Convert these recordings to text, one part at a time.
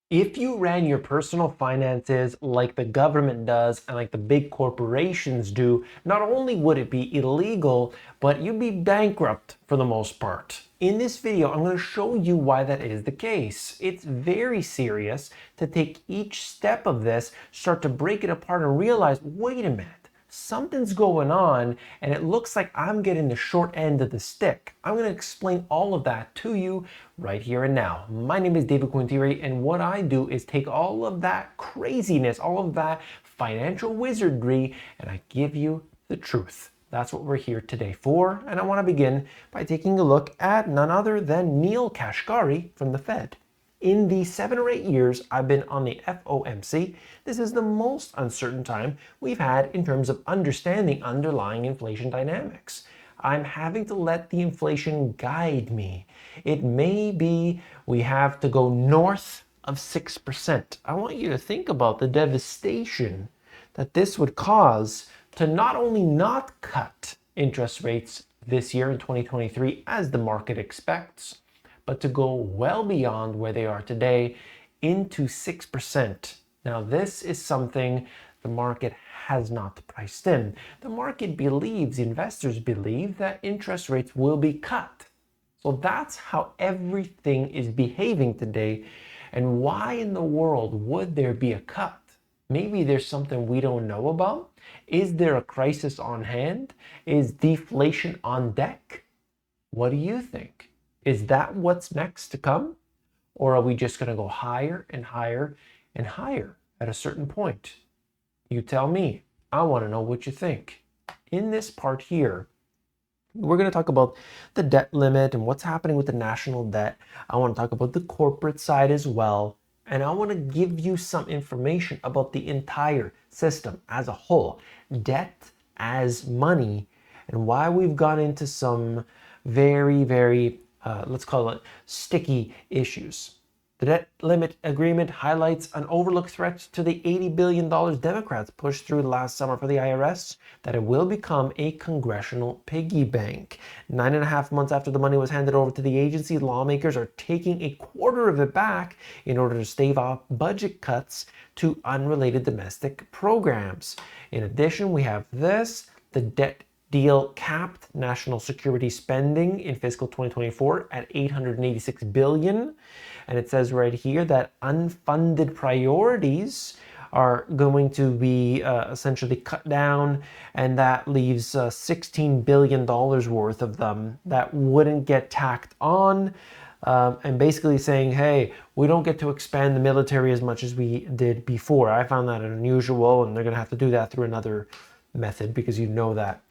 If you ran your personal finances like the government does and like the big corporations do, not only would it be illegal, but you'd be bankrupt for the most part. In this video, I'm going to show you why that is the case. It's very serious to take each step of this, start to break it apart and realize, wait a minute. Something's going on and it looks like I'm getting the short end of the stick. I'm going to explain all of that to you right here and now. My name is David Quintieri, and what I do is take all of that craziness, all of that financial wizardry, and I give you the truth. That's what we're here today for, and I want to begin by taking a look at none other than Neil Kashkari from the Fed. In the 7 or 8 years I've been on the FOMC, this is the most uncertain time we've had in terms of understanding underlying inflation dynamics. I'm having to let the inflation guide me. It may be we have to go north of 6%. I want you to think about the devastation that this would cause to not only not cut interest rates this year in 2023 as the market expects, but to go well beyond where they are today into 6%. Now, this is something the market has not priced in. The market believes, investors believe, that interest rates will be cut. So that's how everything is behaving today. And why in the world would there be a cut? Maybe there's something we don't know about. Is there a crisis on hand? Is deflation on deck? What do you think? Is that what's next to come? Or are we just going to go higher and higher and higher at a certain point? You tell me. I want to know what you think. In this part here, we're going to talk about the debt limit and what's happening with the national debt. I want to talk about the corporate side as well. And I want to give you some information about the entire system as a whole, debt as money, and why we've gone into some very let's call it sticky issues. The debt limit agreement highlights an overlooked threat to the $80 billion Democrats pushed through last summer for the IRS, that it will become a congressional piggy bank. 9.5 months after the money was handed over to the agency, lawmakers are taking a quarter of it back in order to stave off budget cuts to unrelated domestic programs. In addition, we have this, the debt deal capped national security spending in fiscal 2024 at $886 billion. And it says right here that unfunded priorities are going to be essentially cut down, and that leaves $16 billion worth of them that wouldn't get tacked on. And basically saying, hey, we don't get to expand the military as much as we did before. I found that unusual, and they're going to have to do that through another method, because you know that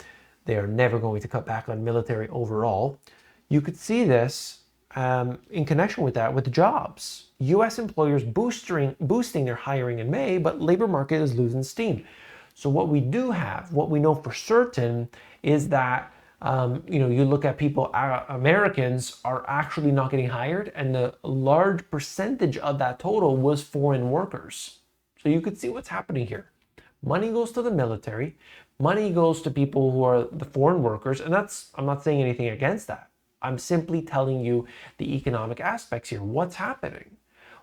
they are never going to cut back on military overall. You could see this in connection with that, with jobs. U.S. employers boosting their hiring in May, but labor market is losing steam. So what we do have, what we know for certain, is that you look at people, Americans are actually not getting hired, and the large percentage of that total was foreign workers. So you could see what's happening here. Money goes to the military, money goes to people who are the foreign workers, and I'm not saying anything against that. I'm simply telling you the economic aspects here. What's happening?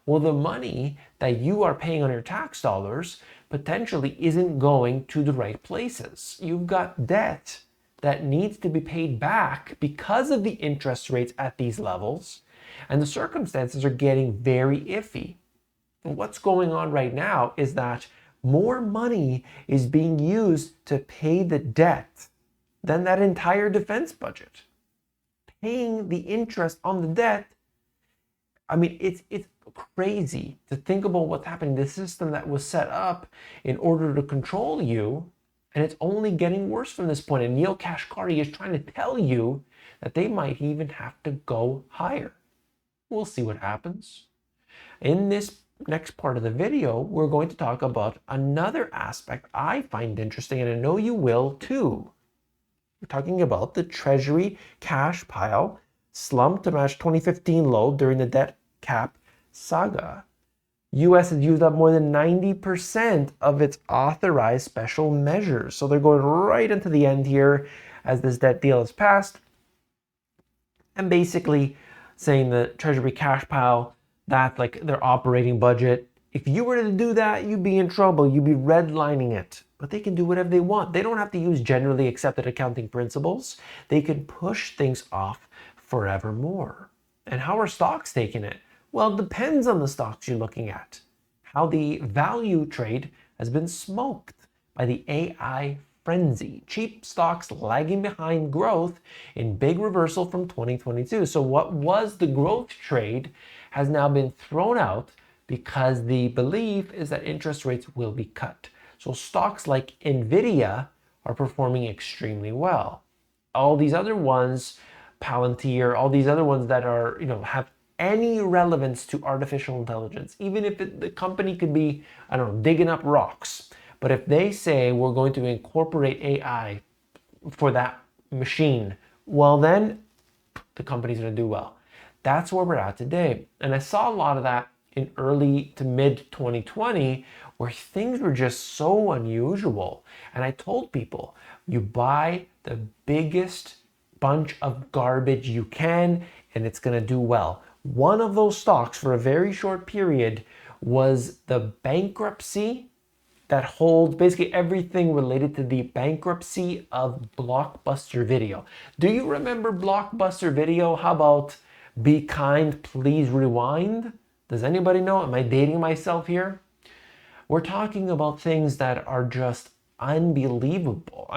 Well, the money that you are paying on your tax dollars potentially isn't going to the right places. You've got debt that needs to be paid back because of the interest rates at these levels, and the circumstances are getting very iffy. And what's going on right now is that more money is being used to pay the debt than that entire defense budget. Paying the interest on the debt, I mean, it's crazy to think about what's happening. The system that was set up in order to control you, and it's only getting worse from this point. And Neil Kashkari is trying to tell you that they might even have to go higher. We'll see what happens. In this next part of the video, we're going to talk about another aspect I find interesting, and I know you will too. We're talking about the Treasury cash pile slumped to match 2015 low during the debt cap saga. U.S. has used up more than 90% of its authorized special measures. So they're going right into the end here as this debt deal is passed, and basically saying the Treasury cash pile That's like their operating budget. If you were to do that, you'd be in trouble. You'd be redlining it. But they can do whatever they want. They don't have to use generally accepted accounting principles. They can push things off forevermore. And how are stocks taking it? Well, it depends on the stocks you're looking at. How the value trade has been smoked by the AI frenzy. Cheap stocks lagging behind growth in big reversal from 2022. So what was the growth trade has now been thrown out because the belief is that interest rates will be cut. So stocks like Nvidia are performing extremely well. All these other ones, Palantir, all these other ones that are, have any relevance to artificial intelligence, even if the company could be, I don't know, digging up rocks. But if they say we're going to incorporate AI for that machine, well, then the company's going to do well. That's where we're at today. And I saw a lot of that in early to mid 2020, where things were just so unusual. And I told people, you buy the biggest bunch of garbage you can, and it's going to do well. One of those stocks for a very short period was the bankruptcy that holds basically everything related to the bankruptcy of Blockbuster Video. Do you remember Blockbuster Video? How about Be Kind, Please Rewind? Does anybody know? Am I dating myself here? We're talking about things that are just unbelievable.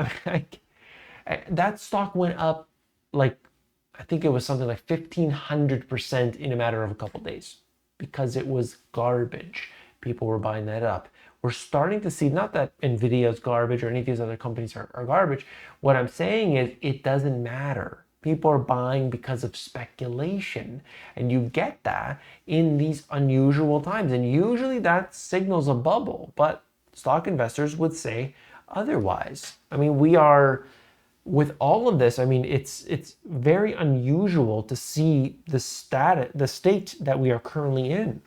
That stock went up like, I think it was something like 1,500% in a matter of a couple days because it was garbage. People were buying that up. We're starting to see, not that Nvidia is garbage or any of these other companies are garbage. What I'm saying is it doesn't matter. People are buying because of speculation. And you get that in these unusual times. And usually that signals a bubble. But stock investors would say otherwise. I mean, we are, with all of this, I mean, it's very unusual to see the state that we are currently in.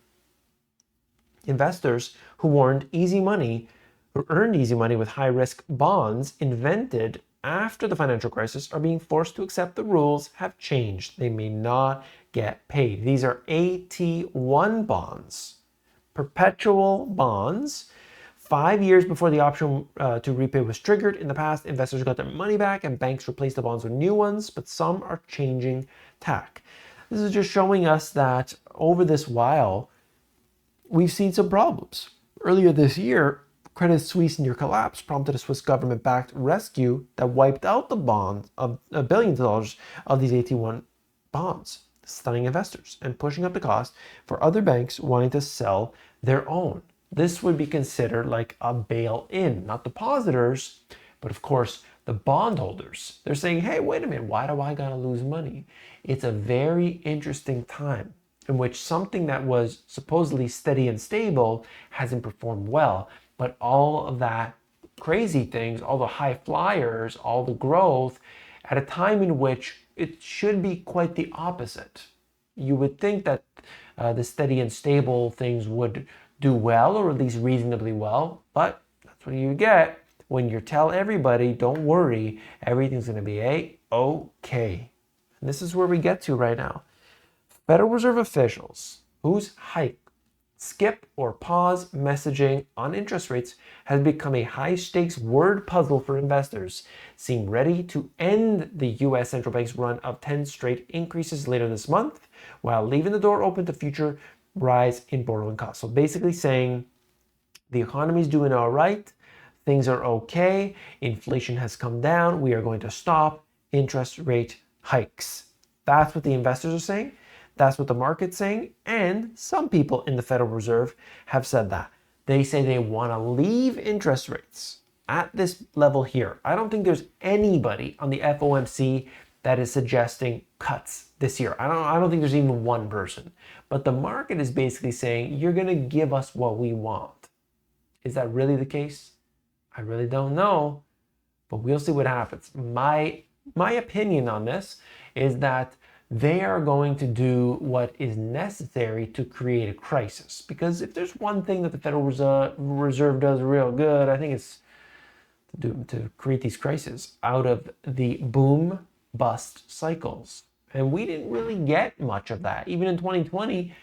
Investors who earned easy money with high-risk bonds invented after the financial crisis are being forced to accept the rules have changed. They may not get paid. These are AT1 bonds, perpetual bonds. 5 years before the option to repay was triggered. In the past, investors got their money back and banks replaced the bonds with new ones, but some are changing tack. This is just showing us that over this while, we've seen some problems. Earlier this year, Credit Suisse near collapse prompted a Swiss government-backed rescue that wiped out the bonds of billions of dollars of these AT1 bonds, stunning investors and pushing up the cost for other banks wanting to sell their own. This would be considered like a bail-in, not depositors, but of course the bondholders. They're saying, hey, wait a minute, why do I gotta lose money? It's a very interesting time in which something that was supposedly steady and stable hasn't performed well. But all of that crazy things, all the high flyers, all the growth, at a time in which it should be quite the opposite. You would think that the steady and stable things would do well, or at least reasonably well, but that's what you get when you tell everybody, don't worry, everything's going to be A-okay. And this is where we get to right now. Federal Reserve officials whose hike, skip, or pause messaging on interest rates has become a high-stakes word puzzle for investors, seem ready to end the U.S. Central Bank's run of 10 straight increases later this month, while leaving the door open to future rise in borrowing costs. So basically saying the economy is doing all right, things are okay, inflation has come down, we are going to stop interest rate hikes. That's what the investors are saying. That's what the market's saying. And some people in the Federal Reserve have said that. They say they want to leave interest rates at this level here. I don't think there's anybody on the FOMC that is suggesting cuts this year. I don't think there's even one person. But the market is basically saying, you're going to give us what we want. Is that really the case? I really don't know, but we'll see what happens. My opinion on this is that they are going to do what is necessary to create a crisis. Because if there's one thing that the Federal Reserve does real good, I think it's to create these crises out of the boom bust cycles. And we didn't really get much of that. Even in 2020,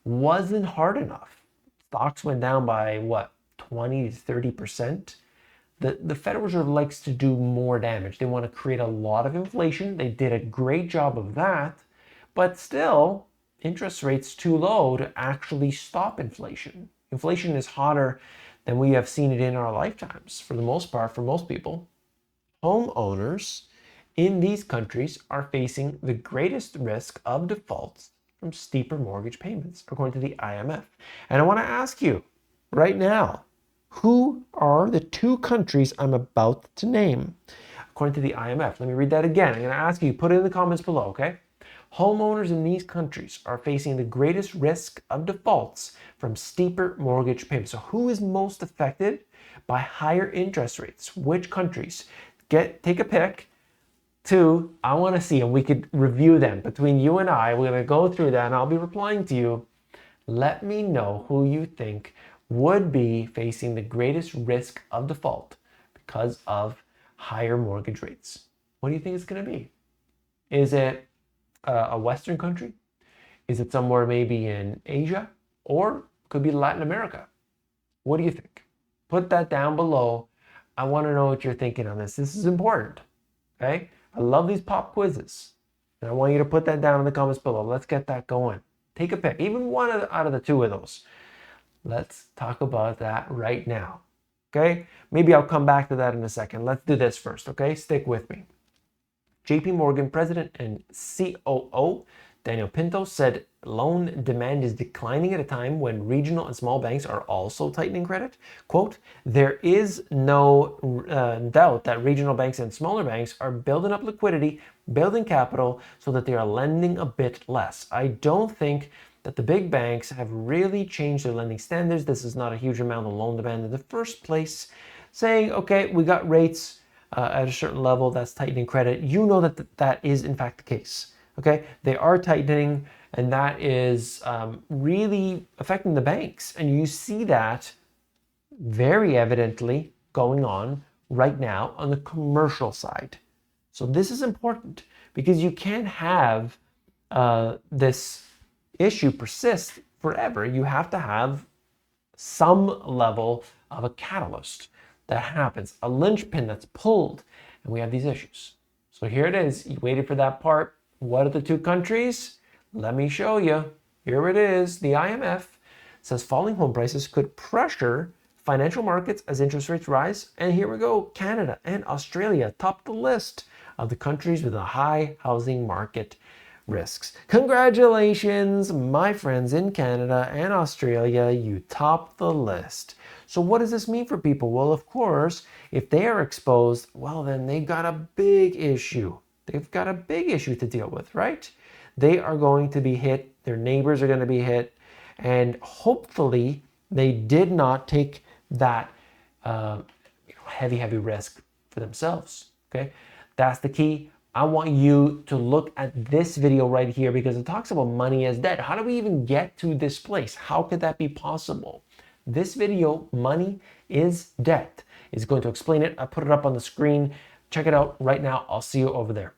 wasn't hard enough. Stocks went down by what, 20 to 30%. The Federal Reserve likes to do more damage. They want to create a lot of inflation. They did a great job of that, but still, interest rates too low to actually stop inflation. Inflation is hotter than we have seen it in our lifetimes, for the most part, for most people. Homeowners in these countries are facing the greatest risk of defaults from steeper mortgage payments, according to the IMF. And I want to ask you right now, who are the two countries I'm about to name? According to the IMF. Let me read that again. I'm going to ask you, put it in the comments below, okay? Homeowners in these countries are facing the greatest risk of defaults from steeper mortgage payments. So who is most affected by higher interest rates? Which countries? Take a pick. Two, I want to see, and we could review them between you and I. We're going to go through that, and I'll be replying to you. Let me know who you think would be facing the greatest risk of default because of higher mortgage rates. What do you think it's going to be? Is it a Western country? Is it somewhere maybe in Asia? Or could be Latin America? What do you think? Put that down below. I want to know what you're thinking on this. This is important, okay? I love these pop quizzes. And I want you to put that down in the comments below. Let's get that going. Take a pick, even one out of the two of those. Let's talk about that right now, okay? Maybe I'll come back to that in a second. Let's do this first, okay? Stick with me. JP Morgan president and COO Daniel Pinto said loan demand is declining at a time when regional and small banks are also tightening credit. Quote, there is no doubt that regional banks and smaller banks are building up liquidity, building capital so that they are lending a bit less. I don't think that the big banks have really changed their lending standards. This is not a huge amount of loan demand in the first place. Saying, okay, we got rates at a certain level, that's tightening credit. You know that is in fact the case. Okay, they are tightening, and that is really affecting the banks. And you see that very evidently going on right now on the commercial side. So this is important because you can't have this issue persist forever. You have to have some level of a catalyst that happens, a linchpin that's pulled, and we have these issues. So here it is. You waited for that part. What are the two countries? Let me show you. Here it is. The IMF says falling home prices could pressure financial markets as interest rates rise. And here we go. Canada and Australia top the list of the countries with a high housing market risks. Congratulations, my friends in Canada and Australia. You top the list. So what does this mean for people? Well, of course, if they are exposed, well, then they got a big issue. They've got a big issue to deal with, right? They are going to be hit. Their neighbors are going to be hit. And hopefully they did not take that heavy risk for themselves, okay? That's the key. I want you to look at this video right here because it talks about money as debt. How do we even get to this place? How could that be possible? This video, Money is Debt, is going to explain it. I put it up on the screen. Check it out right now. I'll see you over there.